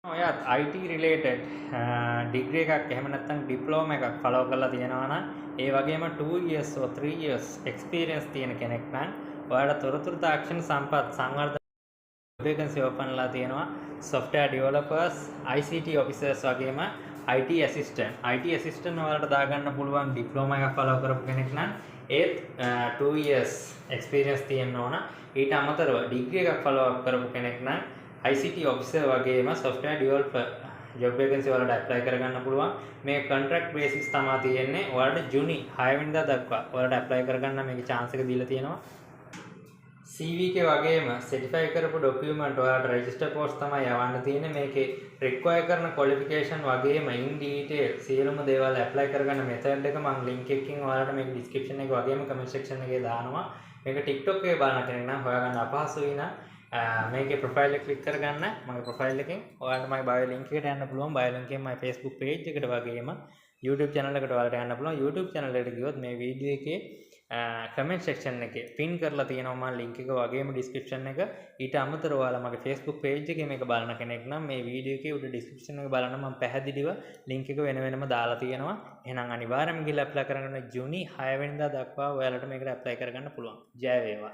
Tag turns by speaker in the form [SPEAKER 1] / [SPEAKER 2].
[SPEAKER 1] ඔයත් IT related degree එකක් එහෙම නැත්නම් diploma එකක් follow කරලා තියෙනවා නම් ඒ වගේම 2 years or 3 years experience තියෙන කෙනෙක් නම් ඔයාලට තොරතුරු තාක්ෂණ සම්පත් සංවර්ධන vacancy openලා තියෙනවා software developers ICT officers වගේම IT assistant ඔයාලට දාගන්න පුළුවන් diploma එකක් follow කරපු කෙනෙක් නම් ඒත් 2 years experience තියෙන්න ඕන ඊට අමතරව degree එකක් follow up කරපු කෙනෙක් නම් ICT officer වගේම software developer job vacancy වලට apply කරගන්න පුළුවන් මේ contract basis තමයි තියෙන්නේ ඔයාලට ජූනි 6 වෙනිදා දක්වා ඔයාලට apply කරගන්න මේකේ chance එක දීලා තියෙනවා CV එකේ වගේම certify කරපු document ඔයාලට register post තමයි යවන්න තියෙන්නේ මේකේ require කරන qualification වගේම in detail සියලුම දේවල් apply කරගන්න method එක මම link එකකින් ඔයාලට මේක description එකේ වගේම comment section එකේ දානවා මේක TikTok එකේ බලන කෙනෙක් නම් හොයාගන්න අපහසුයි නම් මේකේ ප්‍රොෆයිල් එක ක්ලික් කරගන්න මගේ ප්‍රොෆයිල් එකෙන් ඔයාලට මගේ බයෝ ලින්ක් එකට යන්න පුළුවන් බයෝ ලින්ක් එකෙන් මගේ Facebook page එකට වගේම YouTube channel එකට ඔයාලට යන්න පුළුවන් YouTube channel එකට ගියොත් මේ වීඩියෝ එකේ comment section එකේ pin කරලා තියෙනවා මම link එක වගේම description එක ඊට අමතරව ඔයාලා මගේ Facebook page එකේ මේක බලන කෙනෙක් නම් මේ වීඩියෝ එකේ උඩ description එක බලන්න මම පැහැදිලිව link එක වෙන වෙනම දාලා තියෙනවා එහෙනම් අනිවාර්යයෙන්ම ගිහලා apply කරගන්න ජූනි 6 වෙනිදා දක්වා ඔයාලට මේකට apply කරගන්න පුළුවන් ජය වේවා